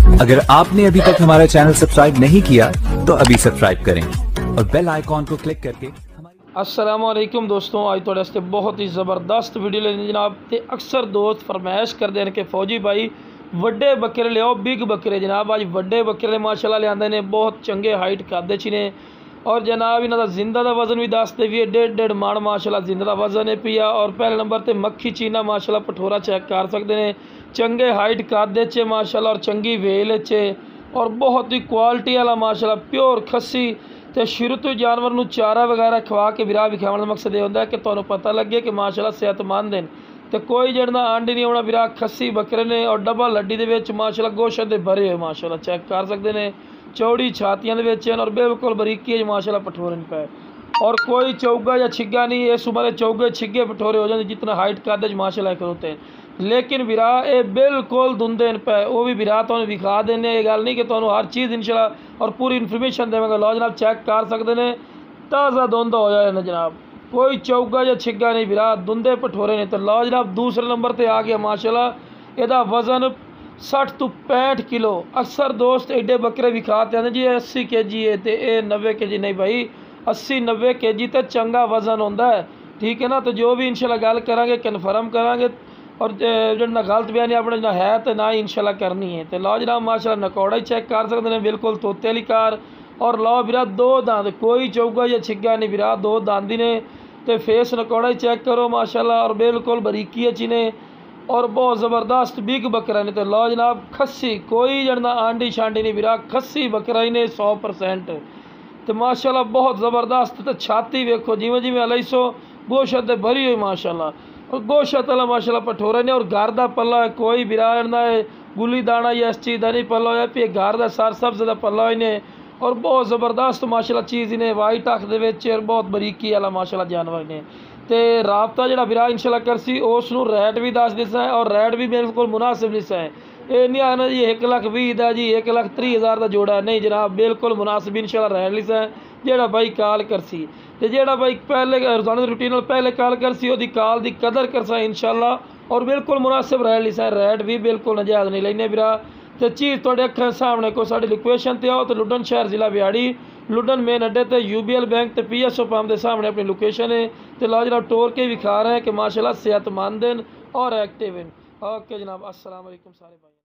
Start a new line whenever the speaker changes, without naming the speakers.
अगर आपने अभी तक हमारा चैनल सब्सक्राइब नहीं किया तो अभी सब्सक्राइब करें और बेल आइकॉन को क्लिक करके
अस्सलाम वालेकुम दोस्तों, आज थोड़े वास्ते बहुत ही ज़बरदस्त वीडियो लेनी जनाब। तो अक्सर दोस्त फरमाइश करते हैं कि फौजी भाई वड्डे बकरे लियाओ, बिग बकरे जनाब। आज वड्डे बकरे माशाल्लाह लियाते ने, बहुत चंगे हाइट खादे च ने और जनाब इन्हों का जिंदा का वजन भी दसते भी है, 1.5 मण माशाल्लाह जिंदा का वजन है पिया। और पहले नंबर पर मक्खी चीना माशाल्लाह पठोरा चेक कर सकते हैं, चंगे हाइट कादे चे माशाल्लाह और चंगी वेल चे और बहुत ही क्वालिटी वाला माशाल्लाह प्योर खस्सी। तो शुरू तो जानवर नूं चारा वगैरह खवा के विराह विखाने का मकसद यह होता है कि तुहानूं पता लगे कि माशाल्लाह सेहतमंद हैं। तो कोई जड़ा आंड नहीं आना, विराह खस्सी बकरे ने और डबल हड्डी दे विच माशाल्लाह गोश्त दे भरे हुए माशाल्लाह चेक कर सकते हैं। चौड़ी छातियां दे विच और बिल्कुल बरीकी माशाल्लाह पठोरे पे और कोई चौगा या छिग्गा नहीं। इस उम्र चौगे छिगे पठोरे हो जाते जितना हाइट कादे माशाल्लाह खलोते हैं, लेकिन विराह ये बिल्कुल धुंधे पे वो भी विराह तो विखा देने। ये गल नहीं कि तुहानूं हर चीज़ इंशाल्लाह और पूरी इन्फॉर्मेशन देवांगा। लो जनाब चेक कर सकते हैं, ताज़ा धुंध हो जाए ना जनाब, कोई चौगा या छिग्गा नहीं, विराह धुंधे पठोरे ने। तो लो जनाब दूसरे नंबर पर आ गया माशाल्लाह, यदा वजन 60 तो 65 किलो। अक्सर दोस्त एडे बकरे विखाते हैं जी 80 kg है तो ये 90 kg नहीं भाई, 80-90 kg तो चंगा वजन होता है, ठीक है ना। तो जो भी इंशाल्लाह गल करांगे कन्फर्म करांगे और जो गलत बयानी अपने जो है तो ना ही इंशाल्लाह करनी है। तो लो जनाब माशाल्लाह नकौड़ा ही चेक कर सकते हैं, बिल्कुल तोते वाली कार। और लो विराह 2 दांत, कोई चौगा या छिग्गा नहीं, विराह 2 दांती ने। तो फेस नकौड़ा ही चेक करो माशाल्लाह और बिल्कुल बरीकी अच्छी ने और बहुत ज़बरदस्त बिग बकरा ने। तो लो जनाब खस्सी, कोई जड़ा आंडी शांडी नहीं, विराह खस्सी बकरा ही ने 100%। तो माशाल्लाह बहुत ज़बरदस्त। तो छाती वेखो जिमें जिमें 250 गोश्त भरी हुई माशाल्लाह और गोश्त वाला माशाल्लाह पठोरा ने। और घर का पल्ला है, कोई विराह है गुली दाना या इस चीज़ का नहीं पल्ला है, पे घर का सार सब्ज़ का पल्ला इन्हें और बहुत ज़बरदस्त माशाल्लाह चीज़ इन्हें वाइट अख दे और बहुत बरीकी वाला माशाल्लाह जानवर ने। तो राबता जो विराह इंशाल्लाह करसी उसनूं रैट भी दस दिसा है और रैट भी बिल्कुल मुनासिब दिसा है। ये नहीं आना जी 1,20,000 का जी 1,30,000 का जोड़ा नहीं जनाब, बिल्कुल मुनासिब इंशाल्लाह रैट लिसा है जोड़ा भाई कॉल करसी। तो जोड़ा भाई पहले रोजाना रूटीन पहले कॉल करसी वो कॉल की कदर करसा इंशाल्लाह और बिल्कुल मुनासिब रैट लिसा है, रैट भी बिल्कुल नजायज़ नहीं लेने विराह। तो चीज़ थोड़े अखा सामने को साड़ी लोकेशन पर आओ तो लुडन शहर जिला बिहाड़ी लुडन मेन अड्डे ते UBL बैंक ते PSO पंप के सामने अपनी लोकेशन है। तो लो जनाब टोर के विखा रहे हैं कि माशाल्लाह सेहतमंद हैं और एक्टिव हैं। ओके जनाब, अस्सलाम वालेकुम सारे भाई।